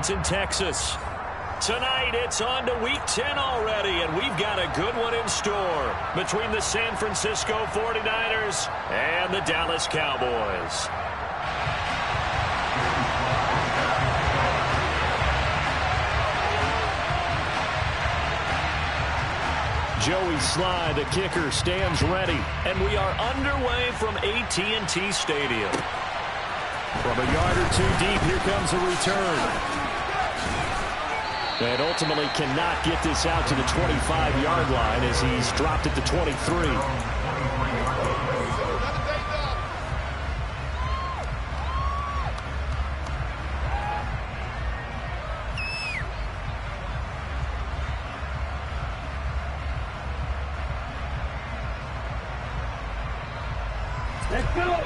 Arlington, Texas. Tonight, it's on to Week 10 already, and we've got a good one in store between the San Francisco 49ers and the Dallas Cowboys. Joey Sly, the kicker, stands ready, and we are underway from AT&T Stadium. From a yard or two deep, here comes a return. And ultimately cannot get this out to the 25-yard line as he's dropped at the 23. Let's go!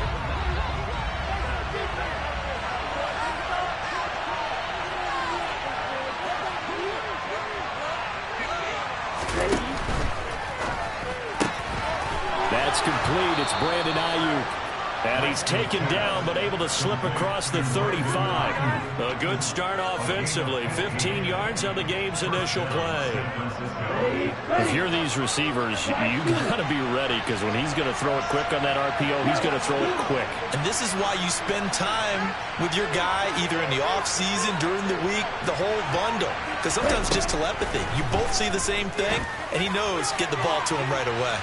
That's complete. It's Brandon Ayuk. And he's taken down, but able to slip across the 35. A good start offensively. 15 yards on the game's initial play. If you're these receivers, you got to be ready, because when he's going to throw it quick on that RPO, he's going to throw it quick. And this is why you spend time with your guy either in the offseason, during the week, the whole bundle. Because sometimes just telepathy. You both see the same thing, and he knows get the ball to him right away.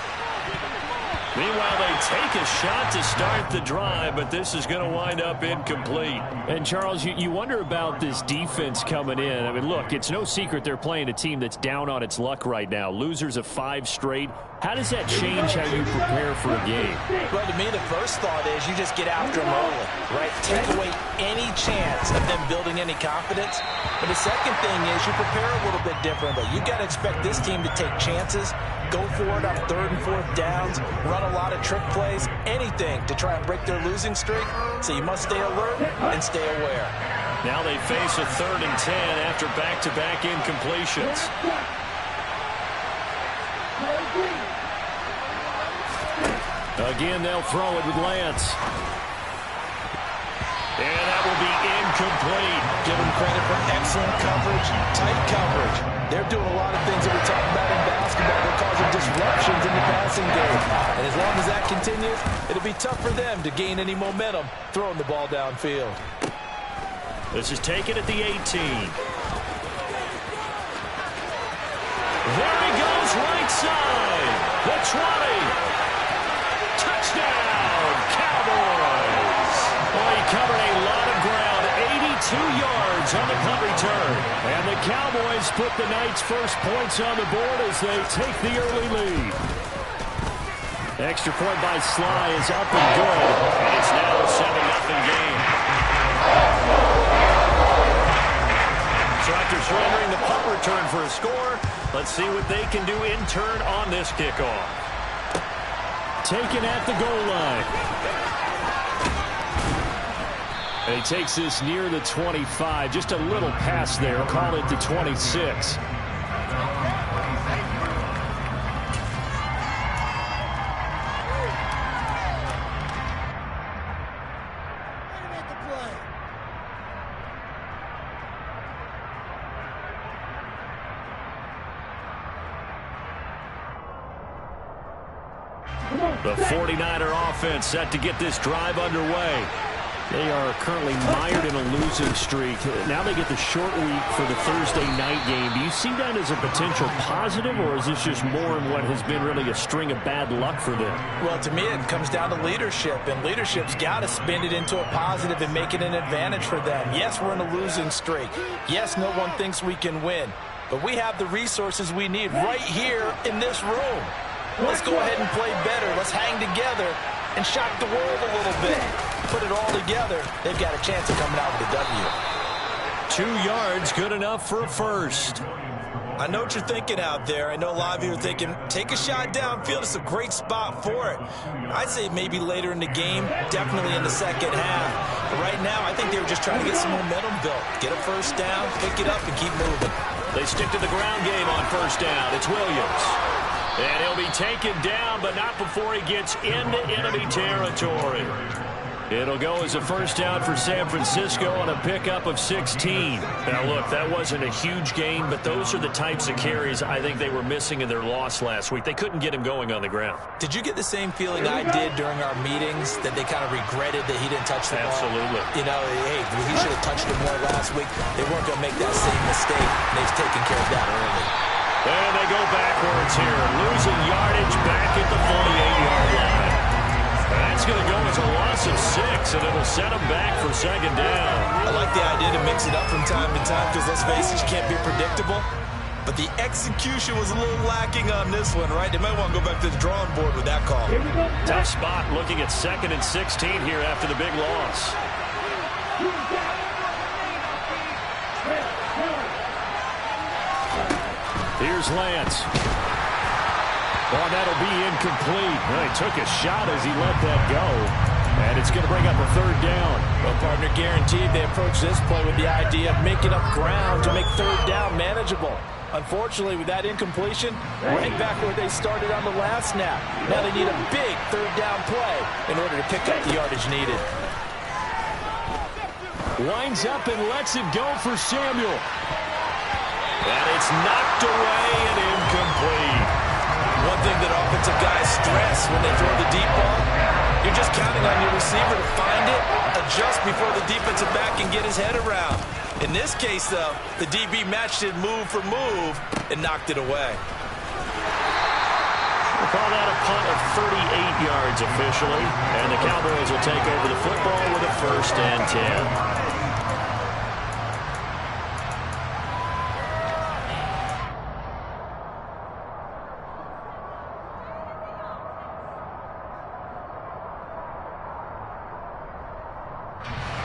Meanwhile, they take a shot to start the drive, but this is going to wind up incomplete. And, Charles, you wonder about this defense coming in. I mean, look, it's no secret they're playing a team that's down on its luck right now. Losers of 5 straight. How does that change how you prepare for a game? Well, to me, the first thought is you just get after them early, right? Take away any chance of them building any confidence. But the second thing is you prepare a little bit differently. You've got to expect this team to take chances, go for it on 3rd and 4th downs, run a lot of trick plays, anything to try and break their losing streak. So you must stay alert and stay aware. Now they face a 3rd and 10 after back-to-back incompletions. Again, they'll throw it with Lance. And that will be incomplete. Give them credit for excellent coverage, tight coverage. They're doing a lot of things that we talk about in basketball. They're causing disruptions in the passing game. And as long as that continues, it'll be tough for them to gain any momentum throwing the ball downfield. This is taken at the 18. There he goes, right side. The 20. Touchdown, Cowboys. Well, he covered a lot of ground, 82 yards on the punt return. And the Cowboys put the night's first points on the board as they take the early lead. Extra point by Sly is up and good. And it's now a 7-0 game. So after surrendering the punt return for a score, let's see what they can do in turn on this kickoff. Taken at the goal line. And he takes this near the 25. Just a little pass there. Call it the 26. The 49er offense set to get this drive underway. They are currently mired in a losing streak. Now they get the short week for the Thursday night game. Do you see that as a potential positive, or is this just more in what has been really a string of bad luck for them? Well, to me, it comes down to leadership, and leadership's got to spin it into a positive and make it an advantage for them. Yes, we're in a losing streak. Yes, no one thinks we can win, but we have the resources we need right here in this room. Let's go ahead and play better. Let's hang together and shock the world a little bit. Put it all together, they've got a chance of coming out with a W. 2 yards, good enough for a first. I know what you're thinking out there. I know a lot of you are thinking, take a shot downfield. It's a great spot for it. I'd say maybe later in the game, definitely in the second half. But right now, I think they were just trying to get some momentum built. Get a first down, pick it up, and keep moving. They stick to the ground game on first down. It's Williams. And he'll be taken down, but not before he gets into enemy territory. It'll go as a first down for San Francisco on a pickup of 16. Now, look, that wasn't a huge gain, but those are the types of carries I think they were missing in their loss last week. They couldn't get him going on the ground. Did you get the same feeling I did during our meetings, that they kind of regretted that he didn't touch the ball? Absolutely. You know, hey, he should have touched it more last week. They weren't going to make that same mistake, and they've taken care of that early. And they go backwards here, losing yardage back at the 48-yard line. That's going to go as a loss of 6, and it'll set them back for second down. I like the idea to mix it up from time to time because, let's face it, you can't be predictable. But the execution was a little lacking on this one, right? They might want to go back to the drawing board with that call. Tough spot looking at 2nd and 16 here after the big loss. Here's Lance. Oh, that'll be incomplete. Well, he took a shot as he let that go. And it's going to bring up a 3rd down. Well, partner, guaranteed they approach this play with the idea of making up ground to make 3rd down manageable. Unfortunately, with that incompletion, right back where they started on the last snap. Now they need a big 3rd down play in order to pick up the yardage needed. Winds up and lets it go for Samuel. And it's knocked away and incomplete. One thing that offensive guys stress when they throw the deep ball, you're just counting on your receiver to find it, adjust before the defensive back can get his head around. In this case, though, the DB matched it move for move and knocked it away. We'll call that a punt of 38 yards officially, and the Cowboys will take over the football with a 1st and 10.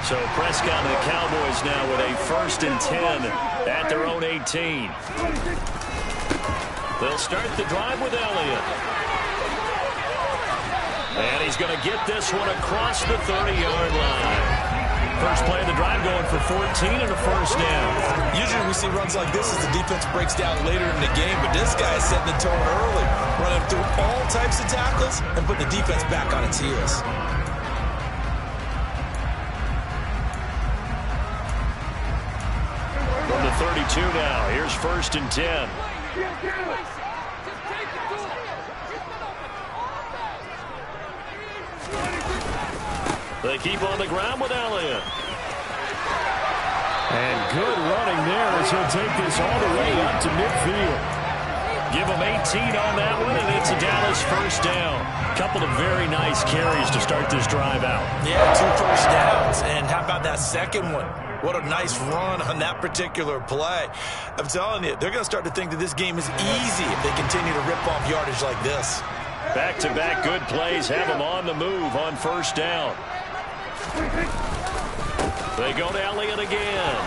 So Prescott and the Cowboys now with a 1st and 10 at their own 18. They'll start the drive with Elliott. And he's going to get this one across the 30-yard line. First play of the drive going for 14 and a 1st down. Usually we see runs like this as the defense breaks down later in the game, but this guy is setting the tone early, running through all types of tackles and putting the defense back on its heels. From the 32 now, here's 1st and 10. They keep on the ground with Elliott. And good running there as he'll take this all the way up to midfield. Give him 18 on that one, and it's a Dallas 1st down. Couple of very nice carries to start this drive out. Yeah, 2 1st downs. And how about that second one? What a nice run on that particular play. I'm telling you, they're going to start to think that this game is easy if they continue to rip off yardage like this. Back-to-back good plays have them on the move on 1st down. They go to Elliott again.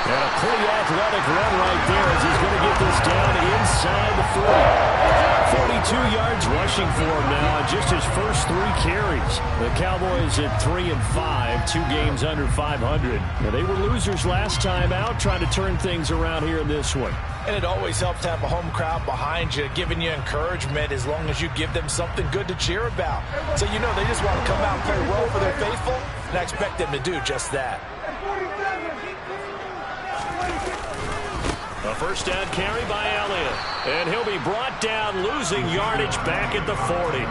And a pretty athletic run right there as he's going to get this down inside the 40. 42 yards rushing for him now on just his first 3 carries. The Cowboys at 3-5, 2 games under 500. Now, they were losers last time out, trying to turn things around here in this one. And it always helps to have a home crowd behind you, giving you encouragement as long as you give them something good to cheer about. So you know they just want to come out and play well for their faithful, and I expect them to do just that. A 1st down carry by Elliott. And he'll be brought down, losing yardage back at the 40.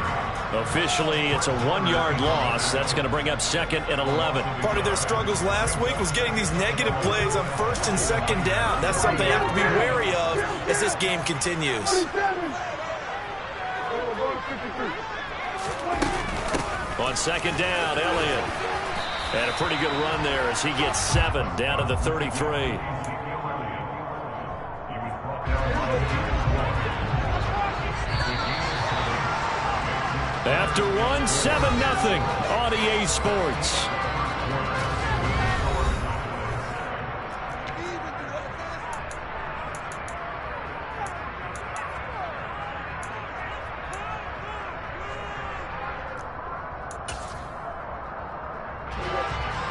Officially, it's a 1-yard loss. That's going to bring up 2nd and 11. Part of their struggles last week was getting these negative plays on 1st and 2nd down. That's something they have to be wary of as this game continues. On 2nd down, Elliott. And a pretty good run there as he gets 7 down to the 33. After one, 7-0 on EA Sports.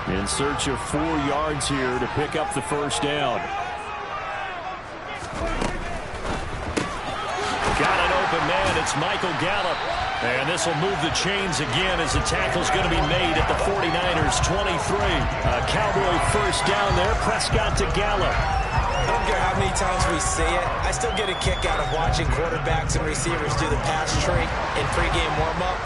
In search of 4 yards here to pick up the 1st down. Got an open man. It's Michael Gallup. And this will move the chains again as the tackle's going to be made at the 49ers 23. Cowboy first down there. Prescott to Gallup. I don't care how many times we say it, I still get a kick out of watching quarterbacks and receivers do the pass tree in pregame warm-up.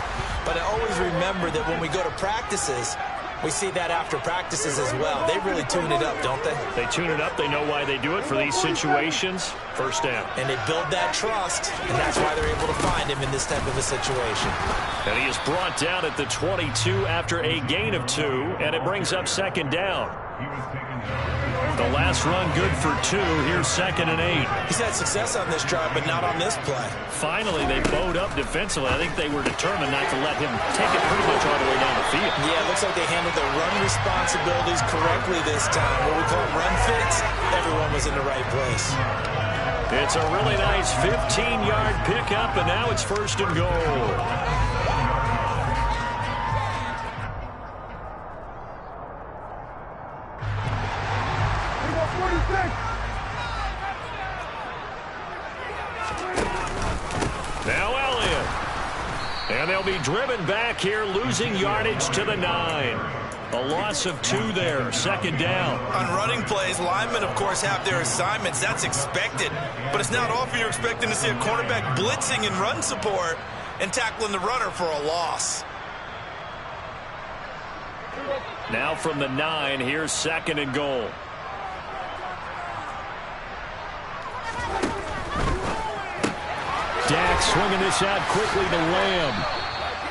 But I always remember that when we go to practices, we see that after practices as well. They really tune it up, don't they? They tune it up. They know why they do it for these situations. First down. And they build that trust, and that's why they're able to find him in this type of a situation. And he is brought down at the 22 after a gain of 2, and it brings up second down. The last run good for 2. Here's 2nd and 8. He's had success on this drive, but not on this play. Finally, they bowed up defensively. I think they were determined not to let him take it pretty much all the way down the field. Yeah, it looks like they handled their run responsibilities correctly this time. What we call run fits, everyone was in the right place. It's a really nice 15-yard pickup, and now it's 1st and goal. Now Elliott. And they'll be driven back here, losing yardage to the 9. A loss of 2 there, 2nd down. On running plays, linemen, of course, have their assignments. That's expected. But it's not often you're expecting to see a cornerback blitzing in run support and tackling the runner for a loss. Now from the 9, here's 2nd and goal. Dak swinging this out quickly to Lamb.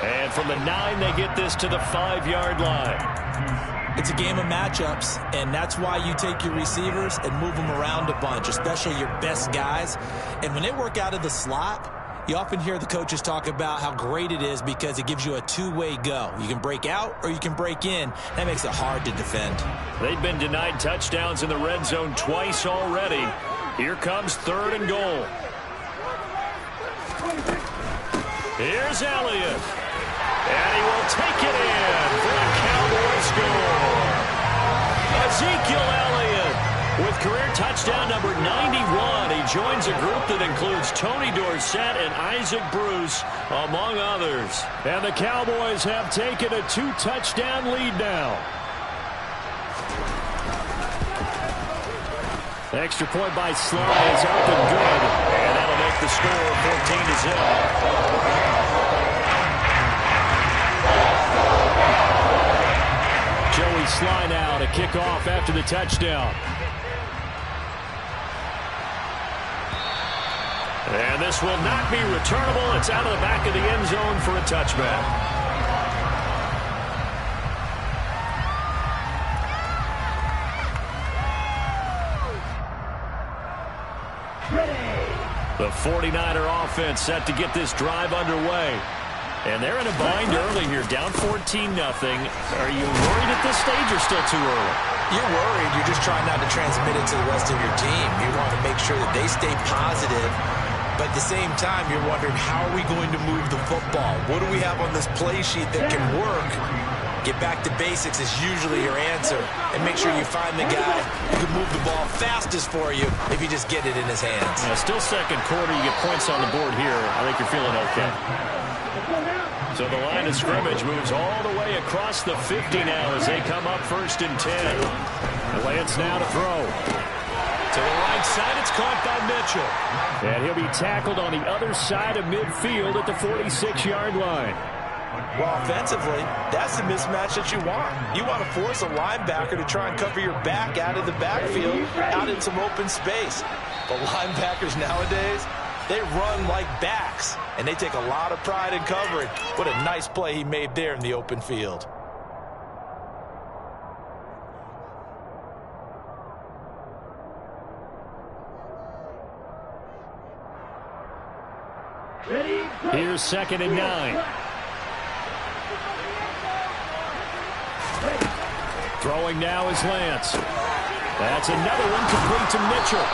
And from the 9, they get this to the 5-yard line. It's a game of matchups, and that's why you take your receivers and move them around a bunch, especially your best guys. And when they work out of the slot, you often hear the coaches talk about how great it is because it gives you a two-way go. You can break out or you can break in. That makes it hard to defend. They've been denied touchdowns in the red zone twice already. Here comes 3rd and goal. Here's Elliott. And he will take it in for a Cowboy score. Ezekiel Elliott with career touchdown number 91. He joins a group that includes Tony Dorsett and Isaac Bruce, among others. And the Cowboys have taken a 2-touchdown lead now. The extra point by Sly is up and good. And that'll make the score 14-0. Joey Sly now to kick off after the touchdown. And this will not be returnable. It's out of the back of the end zone for a touchback. The 49er offense set to get this drive underway. And they're in a bind early here, down 14-0. Are you worried at this stage or still too early? You're worried. You're just trying not to transmit it to the rest of your team. You want to make sure that they stay positive. But at the same time, you're wondering, how are we going to move the football? What do we have on this play sheet that can work? Get back to basics is usually your answer. And make sure you find the guy who can move the ball fastest for you if you just get it in his hands. Still second quarter. You get points on the board here. I think you're feeling okay. So the line of scrimmage moves all the way across the 50 now as they come up 1st and 10. Lance now to throw. To the right side, it's caught by Mitchell. And he'll be tackled on the other side of midfield at the 46-yard line. Well, offensively, that's the mismatch that you want. You want to force a linebacker to try and cover your back out of the backfield, out in some open space. But linebackers nowadays, they run like backs, and they take a lot of pride in covering. What a nice play he made there in the open field. Here's 2nd and 9. Throwing now is Lance. That's another one complete to Mitchell.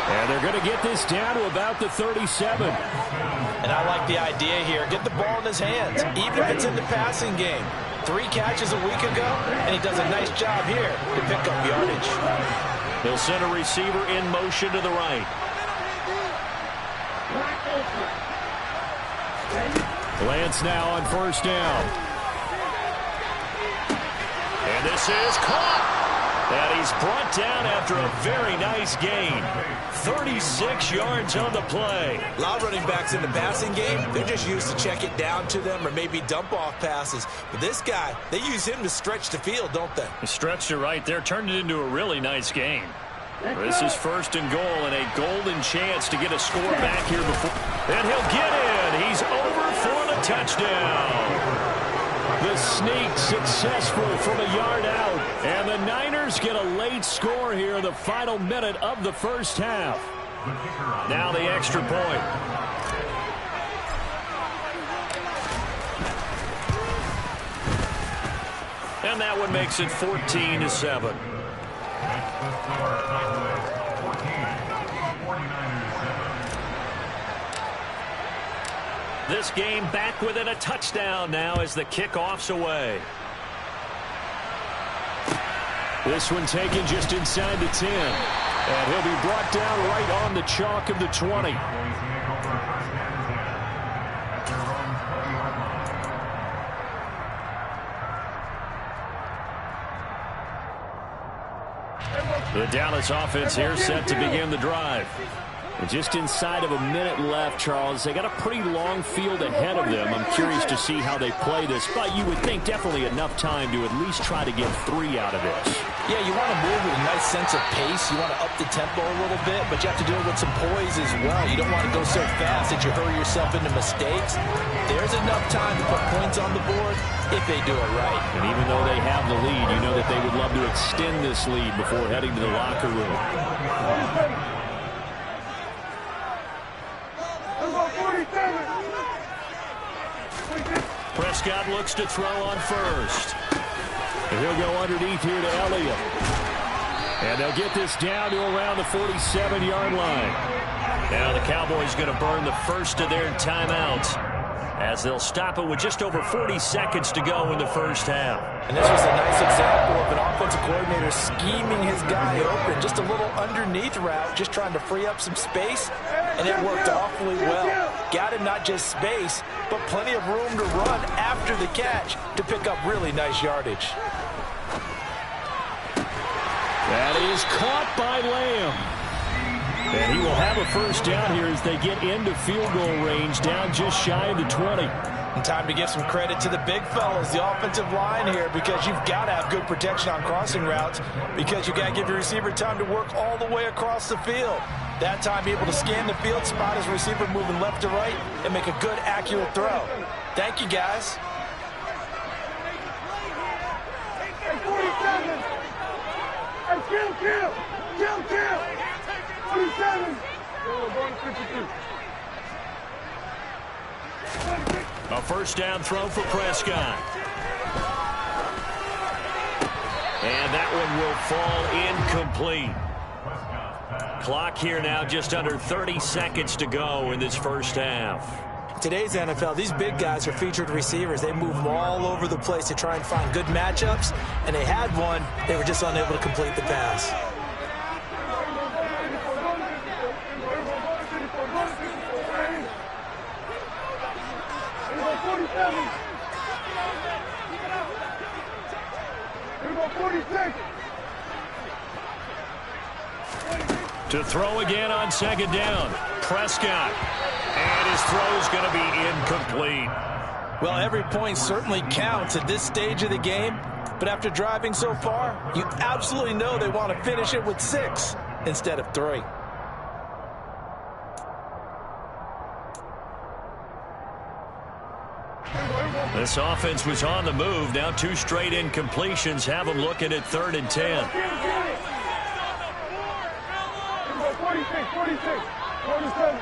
And they're going to get this down to about the 37. And I like the idea here. Get the ball in his hands, even if it's in the passing game. 3 catches a week ago, and he does a nice job here to pick up yardage. They'll send a receiver in motion to the right. Lance now on first down. And this is caught. And he's brought down after a very nice gain. 36 yards on the play. A lot of running backs in the passing game, they're just used to check it down to them or maybe dump off passes. But this guy, they use him to stretch the field, don't they? He stretched it right there, turned it into a really nice game. This is first and goal and a golden chance to get a score back here before. And he'll get in. He's over for the touchdown. The sneak successful from a yard out. And the Niners get a late score here in the final minute of the first half. Now the extra point. And that one makes it 14-7. This game back within a touchdown now as the kickoff's away. This one taken just inside the 10. And he'll be brought down right on the chalk of the 20. The Dallas offense here set to begin the drive. And just inside of a minute left, Charles. They got a pretty long field ahead of them. I'm curious to see how they play this, but you would think definitely enough time to at least try to get 3 out of this. Yeah, you want to move with a nice sense of pace. You want to up the tempo a little bit, but you have to do it with some poise as well. You don't want to go so fast that you hurry yourself into mistakes. There's enough time to put points on the board if they do it right. And even though they have the lead, you know that they would love to extend this lead before heading to the locker room. Prescott looks to throw on first. And he'll go underneath here to Elliott. And they'll get this down to around the 47-yard line. Now the Cowboys going to burn the first of their timeouts as they'll stop it with just over 40 seconds to go in the first half. And this was a nice example of an offensive coordinator scheming his guy open. Just a little underneath route, just trying to free up some space, and it worked awfully well. Got him not just space, but plenty of room to run after the catch to pick up really nice yardage. That is caught by Lamb. And he will have a first down here as they get into field goal range down just shy of the 20. And time to give some credit to the big fellas, the offensive line here, because you've got to have good protection on crossing routes because you've got to give your receiver time to work all the way across the field. That time be able to scan the field, spot his receiver moving left to right, and make a good, accurate throw. Thank you, guys. Kill. 47. A first down throw for Prescott. And that one will fall incomplete. Clock here now just under 30 seconds to go in this first half. Today's NFL, these big guys are featured receivers. They move all over the place to try and find good matchups, and they had one. They were just unable to complete the pass. To throw again on second down. Prescott. And his throw's going to be incomplete. Well, every point certainly counts at this stage of the game. But after driving so far, you absolutely know they want to finish it with 6 instead of 3. This offense was on the move. Now 2 straight incompletions have them looking at 3rd and 10. 46. 47.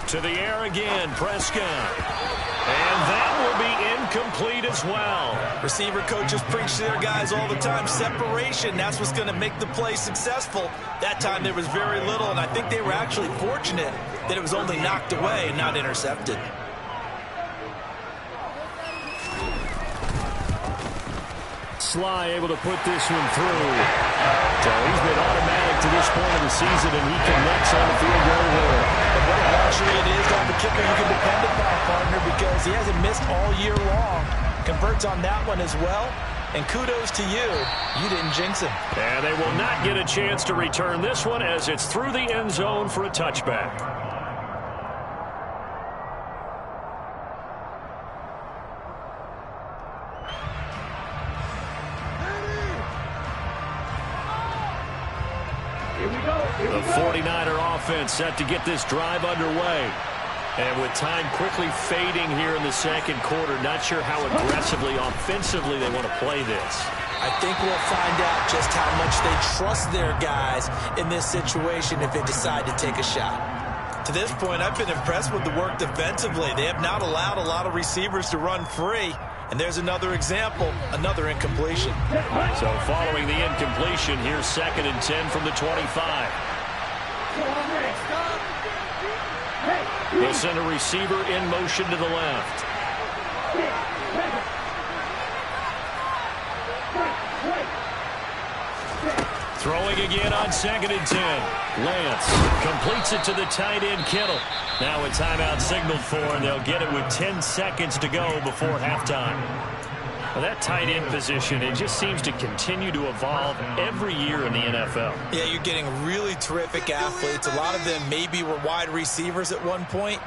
To the air again, Prescott. And that will be incomplete as well. Receiver coaches preach to their guys all the time. Separation, that's what's going to make the play successful. That time there was very little, and I think they were actually fortunate that it was only knocked away and not intercepted. – Sly able to put this one through. So he's been automatic to this point of the season, and he connects on the field goal here. And what a luxury it is to have a kicker you can depend upon, partner, because he hasn't missed all year long. Converts on that one as well. And kudos to you. You didn't jinx him. And they will not get a chance to return this one as it's through the end zone for a touchback. The 49er offense set to get this drive underway. And with time quickly fading here in the second quarter, not sure how aggressively, offensively they want to play this. I think we'll find out just how much they trust their guys in this situation if they decide to take a shot. To this point, I've been impressed with the work defensively. They have not allowed a lot of receivers to run free. And there's another example, another incompletion. So following the incompletion, here's 2nd and 10 from the 25. They'll send a receiver in motion to the left. Throwing again on 2nd and 10. Lance completes it to the tight end, Kittle. Now a timeout signaled for, and they'll get it with 10 seconds to go before halftime. Well, that tight end position, it just seems to continue to evolve every year in the NFL. Yeah, you're getting really terrific athletes. A lot of them maybe were wide receivers at one point.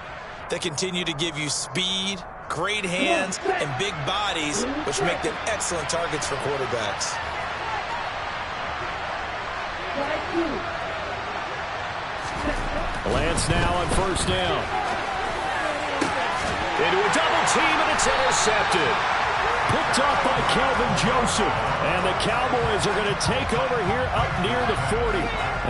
They continue to give you speed, great hands, and big bodies, which make them excellent targets for quarterbacks. Lance now on 1st down. Into a double team, and it's intercepted. Picked off by Kelvin Joseph. And the Cowboys are going to take over here up near the 40.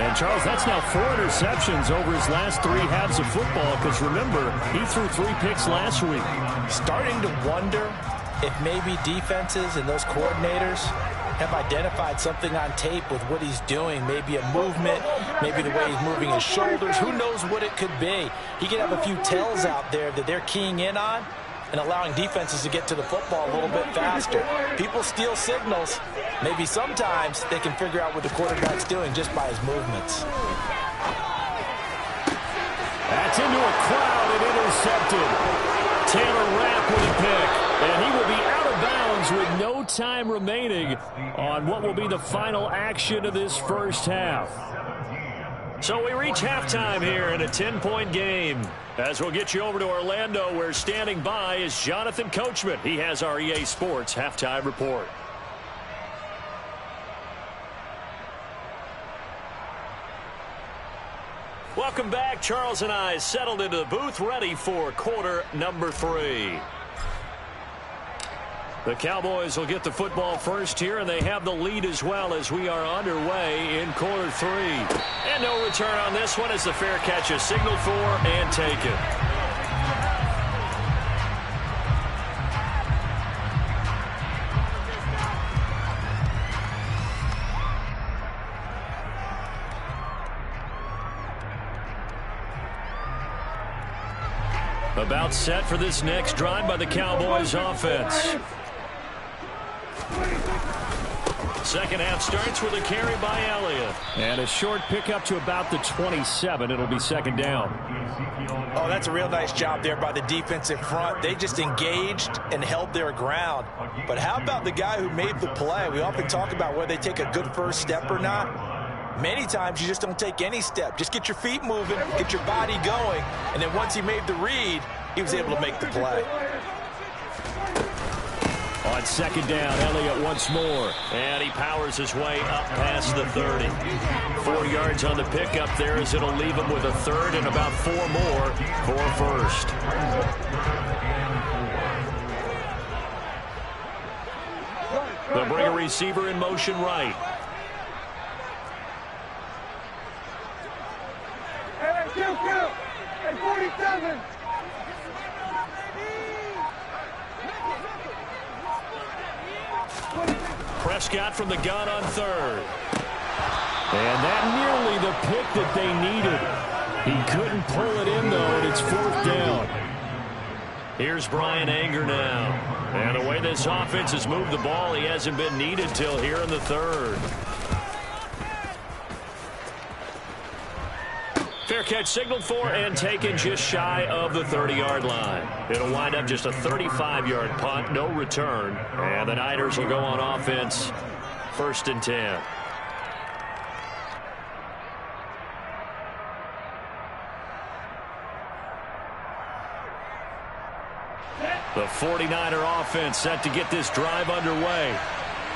And, Charles, that's now 4 interceptions over his last 3 halves of football, because, remember, he threw 3 picks last week. Starting to wonder if maybe defenses and those coordinators have identified something on tape with what he's doing. Maybe a movement, maybe the way he's moving his shoulders. Who knows what it could be? He could have a few tells out there that they're keying in on and allowing defenses to get to the football a little bit faster. People steal signals. Maybe sometimes they can figure out what the quarterback's doing just by his movements. That's into a crowd and intercepted. Taylor Rapp with a pick. And he will be out of bounds with no time remaining on what will be the final action of this first half. So we reach halftime here in a 10-point game. As we'll get you over to Orlando, where standing by is Jonathan Coachman. He has our EA Sports halftime report. Welcome back. Charles and I settled into the booth, ready for quarter number 3. The Cowboys will get the football first here, and they have the lead as well as we are underway in quarter 3. And no return on this one as the fair catch is signaled for and taken. About set for this next drive by the Cowboys offense. Second half starts with a carry by Elliott. And a short pickup to about the 27. It'll be 2nd down. Oh, that's a real nice job there by the defensive front. They just engaged and held their ground. But how about the guy who made the play? We often talk about whether they take a good first step or not. Many times you just don't take any step. Just get your feet moving, get your body going, and then once he made the read, he was able to make the play. On 2nd down, Elliott once more. And he powers his way up past the 30. 4 yards on the pickup there as it'll leave him with a 3rd and about 4 more for first. They'll bring a receiver in motion right. Kill. At 47. Prescott from the gun on 3rd. And that nearly the pick that they needed. He couldn't pull it in, though, and it's 4th down. Here's Bryan Anger now. And the way this offense has moved the ball, he hasn't been needed till here in the third. Fair catch signaled for and taken just shy of the 30-yard line. It'll wind up just a 35-yard punt, no return. And the Niners will go on offense, 1st and 10. The 49er offense set to get this drive underway.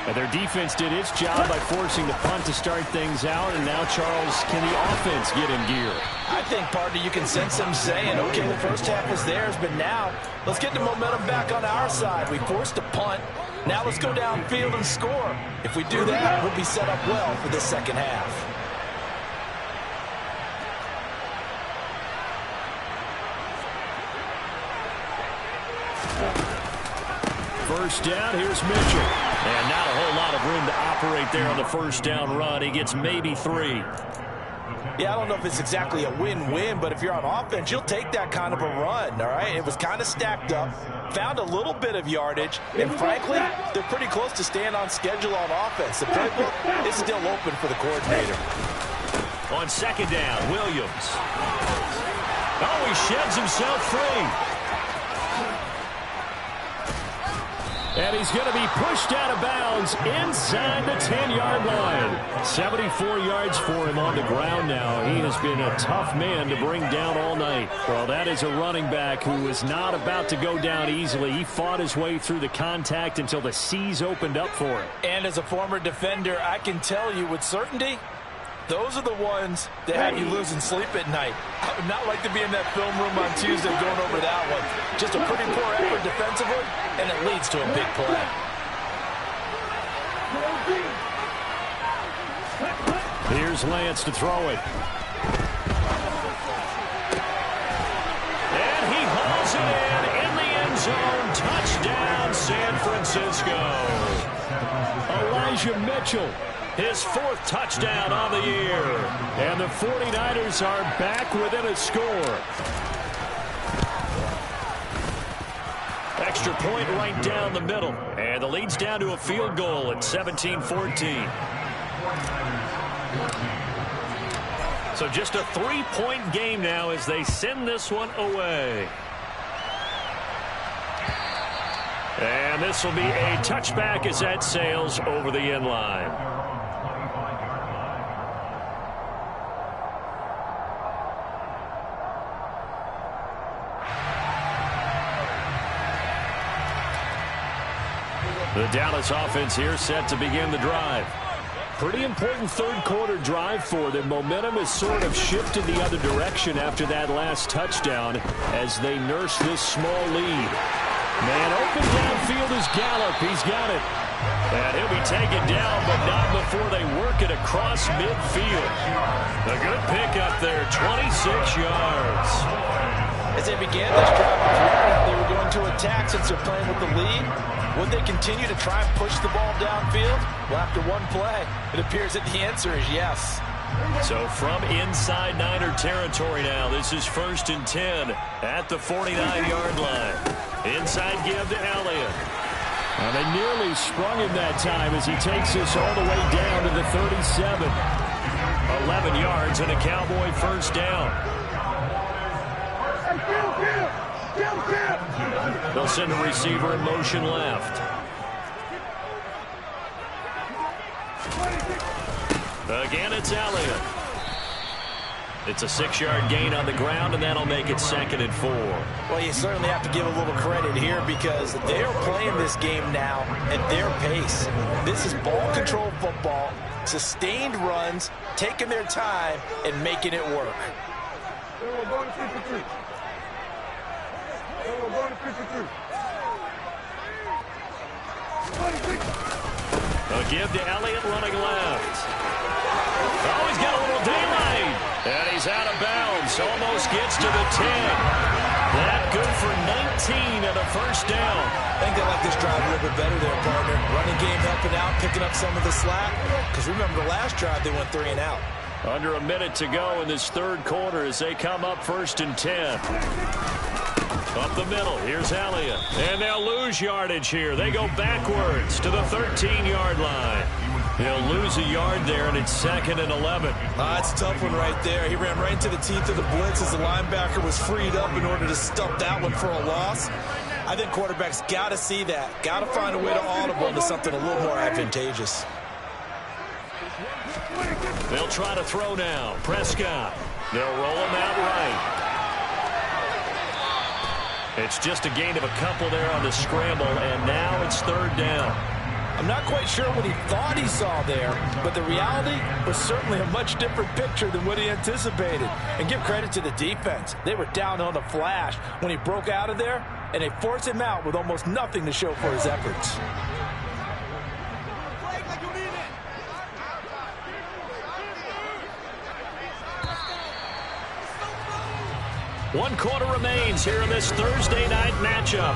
And their defense did its job by forcing the punt to start things out. And now, Charles, can the offense get in gear? I think, partner, you can sense them saying, okay, the first half is theirs, but now let's get the momentum back on our side. We forced a punt. Now let's go downfield and score. If we do that, we'll be set up well for this second half. First down, here's Mitchell. And not a whole lot of room to operate there on the first down run. He gets maybe 3. Yeah, I don't know if it's exactly a win-win, but if you're on offense, you'll take that kind of a run, all right? It was kind of stacked up, found a little bit of yardage, and frankly, they're pretty close to staying on schedule on offense. The playbook is still open for the coordinator. On second down, Williams. Oh, he sheds himself free. And he's going to be pushed out of bounds inside the 10-yard line. 74 yards for him on the ground now. He has been a tough man to bring down all night. Well, that is a running back who is not about to go down easily. He fought his way through the contact until the seas opened up for him. And as a former defender, I can tell you with certainty, those are the ones that have you losing sleep at night. I would not like to be in that film room on Tuesday going over that one. Just a pretty poor effort defensively, and it leads to a big play. Here's Lance to throw it. And he hauls it in the end zone. Touchdown, San Francisco. Elijah Mitchell. His 4th touchdown on the year. And the 49ers are back within a score. Extra point right down the middle. And the lead's down to a field goal at 17-14. So just a 3-point game now as they send this one away. And this will be a touchback as that sails over the end line. The Dallas offense here set to begin the drive. Pretty important third-quarter drive for them. Momentum has sort of shifted the other direction after that last touchdown as they nurse this small lead. Man open downfield is Gallup. He's got it. And he'll be taken down, but not before they work it across midfield. A good pickup there, 26 yards. As they began this drive, I was wondering how they were going to attack since they're playing with the lead. Would they continue to try and push the ball downfield? Well, after one play, it appears that the answer is yes. So from inside Niner territory now, this is 1st and 10 at the 49-yard line. Inside give to Elliott. And they nearly sprung him that time as he takes this all the way down to the 37. 11 yards and a Cowboy first down. They'll send a receiver in motion left. Again, it's Elliott. It's a 6-yard gain on the ground, and that'll make it 2nd and 4. Well, you certainly have to give a little credit here because they're playing this game now at their pace. This is ball control football, sustained runs, taking their time, and making it work. A give to Elliott running left. Oh, he's got a little daylight. And he's out of bounds. Almost gets to the 10. That good for 19 and a first down. I think they like this drive a little bit better there, partner. Running game helping out, picking up some of the slack. Because remember, the last drive they went 3 and out. Under a minute to go in this third quarter as they come up 1st and 10. Up the middle, here's Elliott. And they'll lose yardage here. They go backwards to the 13-yard line. They'll lose a yard there, and it's 2nd and 11. That's a tough one right there. He ran right into the teeth of the blitz as the linebacker was freed up in order to stuff that one for a loss. I think quarterbacks got to see that. Got to find a way to audible into something a little more advantageous. They'll try to throw now. Prescott. They'll roll him out right. It's just a gain of a couple there on the scramble, and now it's 3rd down. I'm not quite sure what he thought he saw there, but the reality was certainly a much different picture than what he anticipated. And give credit to the defense. They were down on the flash when he broke out of there, and they forced him out with almost nothing to show for his efforts. One quarter remains here in this Thursday night matchup.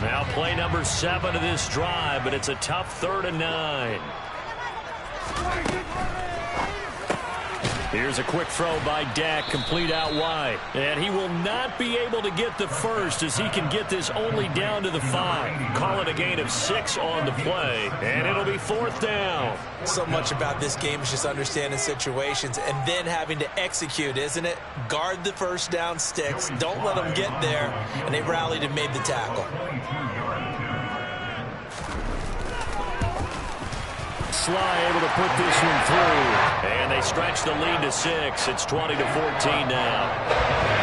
Now play number 7 of this drive, but it's a tough 3rd and 9. Here's a quick throw by Dak, complete out wide. And he will not be able to get the first as he can get this only down to the 5. Call it a gain of 6 on the play, and it'll be 4th down. So much about this game is just understanding situations and then having to execute, isn't it? Guard the first down sticks. Don't let them get there. And they rallied and made the tackle. Sly able to put this one through. And they stretch the lead to 6. It's 20-14 now.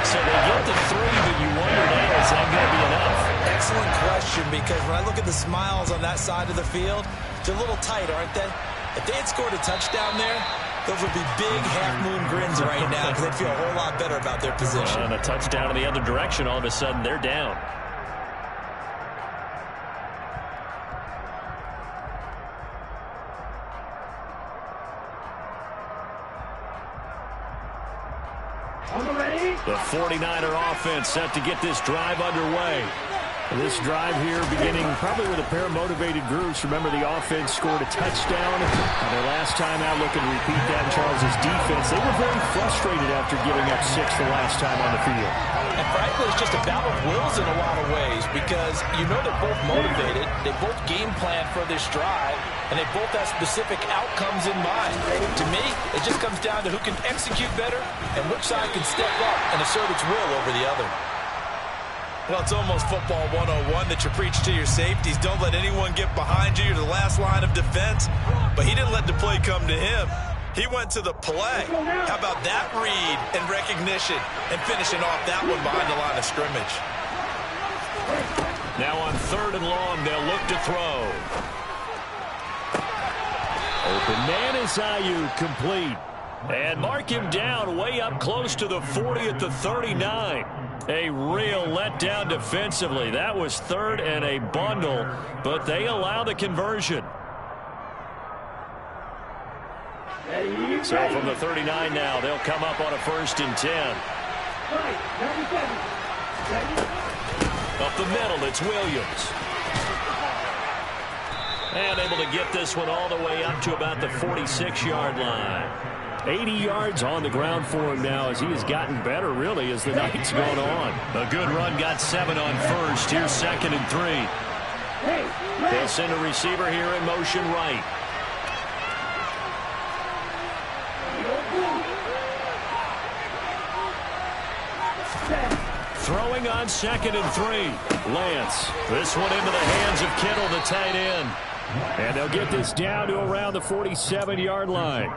So they get to 3, but you wonder now, is that going to be enough? Excellent question, because when I look at the smiles on that side of the field, they're a little tight, aren't they? If they had scored a touchdown there, those would be big half-moon grins right now because they'd feel a whole lot better about their position. And a touchdown in the other direction, all of a sudden they're down. The 49er offense set to get this drive underway. This drive here beginning probably with a pair of motivated groups. Remember, the offense scored a touchdown. Their last time out, looking to repeat that in Charles' defense. They were very frustrated after giving up 6 the last time on the field. And frankly, it's just a battle of wills in a lot of ways because you know they're both motivated. They both game plan for this drive, and they both have specific outcomes in mind. To me, it just comes down to who can execute better and which side can step up and assert its will over the other. Well, it's almost football 101 that you preach to your safeties. Don't let anyone get behind you. You're the last line of defense. But he didn't let the play come to him. He went to the play. How about that read and recognition and finishing off that one behind the line of scrimmage? Now on 3rd and long, they'll look to throw. Open man is Ayuk, complete. And mark him down way up close to the 40 at the 39. A real letdown defensively. That was 3rd and a bundle, but they allow the conversion. So from the 39 now, they'll come up on a 1st and 10. Up the middle, it's Williams. And able to get this one all the way up to about the 46-yard line. 80 yards on the ground for him now as he has gotten better, really, as the night's gone on. A good run, got 7 on 1st. Here's 2nd and 3. They'll send a receiver here in motion right. Throwing on 2nd and 3. Lance. This one into the hands of Kittle, the tight end. And they'll get this down to around the 47-yard line.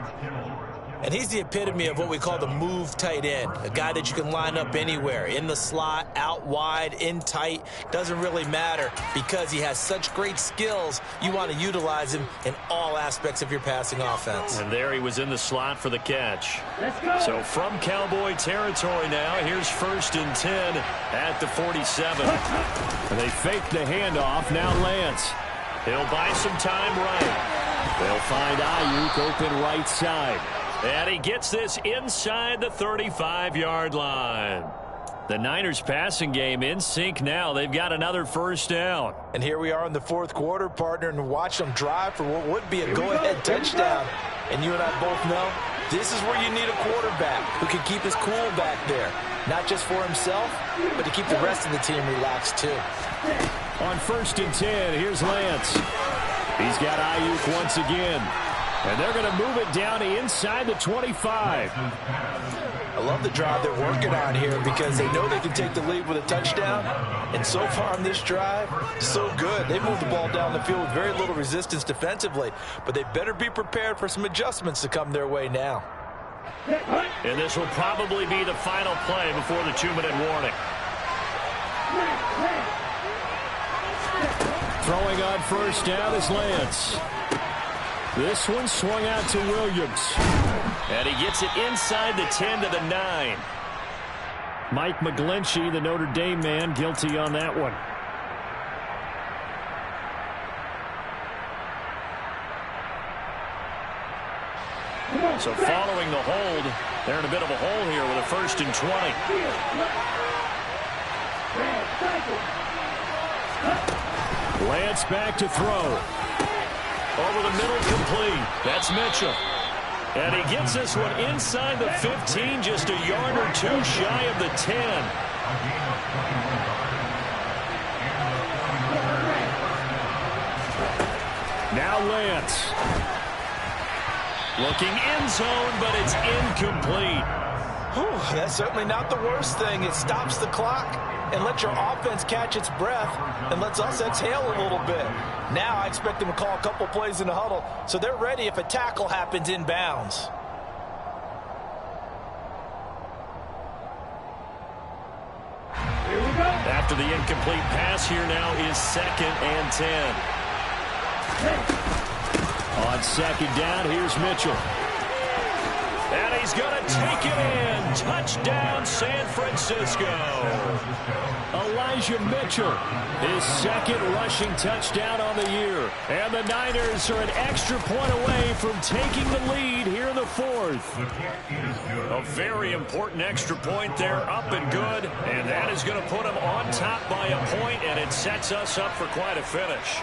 And he's the epitome of what we call the move tight end, a guy that you can line up anywhere, in the slot, out wide, in tight. Doesn't really matter because he has such great skills. You want to utilize him in all aspects of your passing offense. And there he was in the slot for the catch. So from Cowboy territory now, here's 1st and 10 at the 47. And they fake the handoff. Now Lance. He'll buy some time right. They'll find Ayuk open right side. And he gets this inside the 35-yard line. The Niners passing game in sync now. They've got another 1st down. And here we are in the 4th quarter, partner, and watch them drive for what would be a go-ahead touchdown. And you and I both know This is where you need a quarterback who can keep his cool back there. Not just for himself, but to keep the rest of the team relaxed too. On 1st and 10, here's Lance. He's got Ayuk once again. And they're going to move it down to inside the 25. I love the drive they're working on here because they know they can take the lead with a touchdown. And so far on this drive, so good. They moved the ball down the field with very little resistance defensively. But they better be prepared for some adjustments to come their way now. And this will probably be the final play before the 2-minute warning. Throwing on 1st down is Lance. This one swung out to Williams. And he gets it inside the 10 to the 9. Mike McGlinchey, the Notre Dame man, guilty on that one. So following the hold, they're in a bit of a hole here with a 1st and 20. Lance back to throw. Over the middle, complete. That's Mitchell. And he gets this one inside the 15, just a yard or two shy of the 10. Now Lance. Looking end zone, but it's incomplete. Whew, that's certainly not the worst thing. It stops the clock and lets your offense catch its breath and lets us exhale a little bit. Now I expect them to call a couple plays in the huddle so they're ready if a tackle happens inbounds. After the incomplete pass, here now is 2nd and 10. On 2nd down, here's Mitchell. And he's going to take it in. Touchdown, San Francisco. Elijah Mitchell, his 2nd rushing touchdown on the year. And the Niners are an extra point away from taking the lead here in the 4th. A very important extra point there, up and good. And that is going to put them on top by a point, and it sets us up for quite a finish.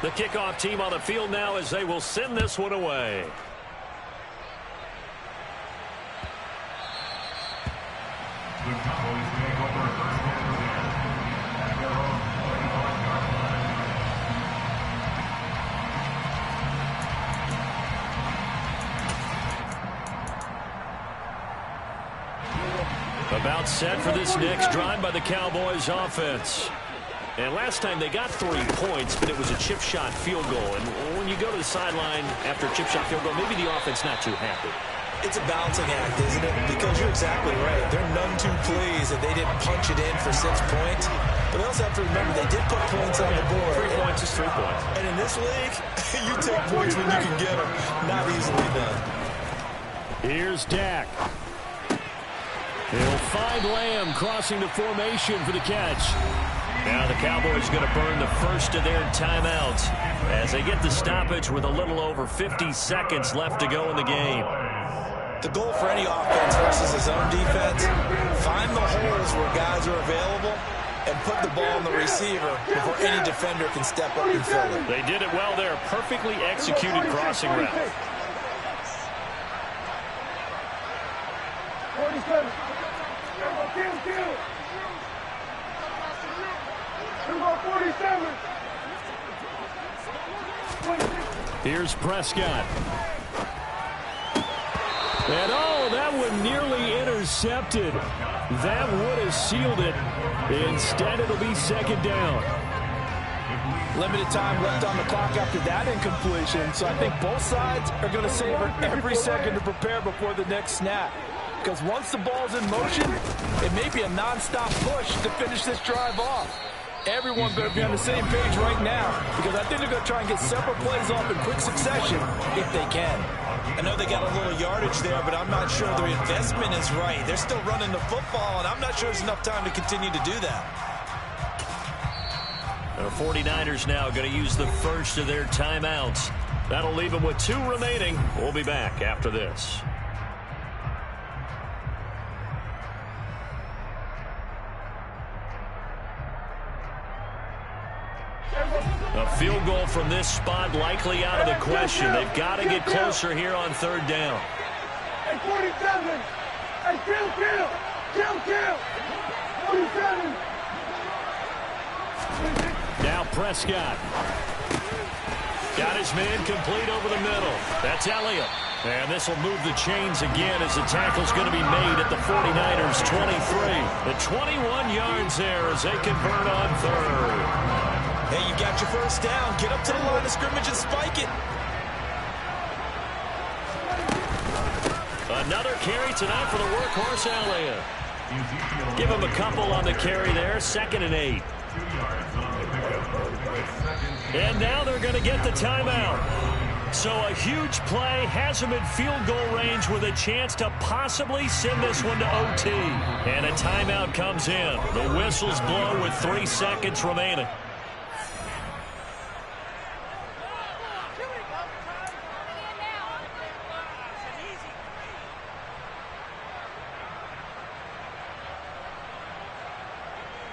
The kickoff team on the field now as they will send this one away. About set for this next drive by the Cowboys offense. And last time they got 3 points, but it was a chip shot field goal. And when you go to the sideline after a chip shot field goal, maybe the offense not too happy. It's a balancing act, isn't it? Because you're exactly right. They're none too pleased that they didn't punch it in for 6 points. But they also have to remember they did put points on the board. 3 points is 3 points. And in this league, you take points when you can get them. Not easily done. Here's Dak. He'll find Lamb crossing the formation for the catch. Now the Cowboys going to burn the first of their timeouts as they get the stoppage with a little over 50 seconds left to go in the game. The goal for any offense versus his own defense, find the holes where guys are available and put the ball on the receiver before any defender can step up and fill it. They did it well there. Perfectly executed crossing route. 47. Kill. 47. Here's Prescott. And oh, that one nearly intercepted. That would have sealed it. Instead, it'll be 2nd down. Limited time left on the clock after that incompletion, so I think both sides are going to savor every second to prepare before the next snap. Because once the ball's in motion, it may be a nonstop push to finish this drive off. Everyone better be on the same page right now, because I think they're going to try and get several plays off in quick succession if they can. I know they got a little yardage there, but I'm not sure their investment is right. They're still running the football, and I'm not sure there's enough time to continue to do that. The 49ers now going to use the first of their timeouts. That'll leave them with 2 remaining. We'll be back after this. A field goal from this spot likely out of the question. They've got to get closer here on third down. Hey, 47. Hey, kill. 47. Now Prescott. Got his man complete over the middle. That's Elliott. And this will move the chains again as the tackle's going to be made at the 49ers 23. The 21 yards there as they convert on third. Hey, you got your first down. Get up to the line of scrimmage and spike it. Another carry tonight for the workhorse Elliott. Give him a couple on the carry there. 2nd and 8. And now they're going to get the timeout. So a huge play has them in field goal range with a chance to possibly send this one to OT. And a timeout comes in. The whistles blow with 3 seconds remaining.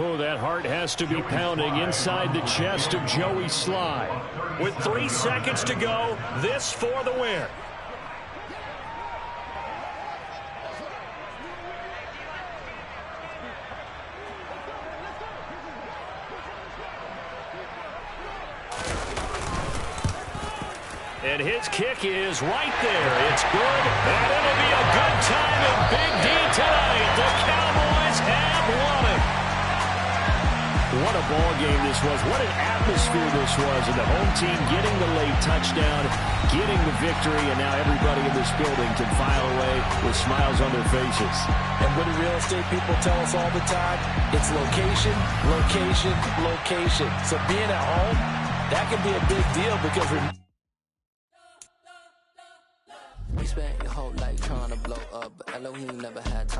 Oh, that heart has to be pounding inside the chest of Joey Slye. With 3 seconds to go, this for the win. And his kick is right there. It's good, and it'll be a good time in Big D tonight. The Cowboys have won it. What a ball game this was. What an atmosphere this was. And the home team getting the late touchdown, getting the victory, and now everybody in this building can file away with smiles on their faces. And what do real estate people tell us all the time? It's location, location, location. So being at home, that can be a big deal because we spent your whole life trying to blow up, but Elohim never had time.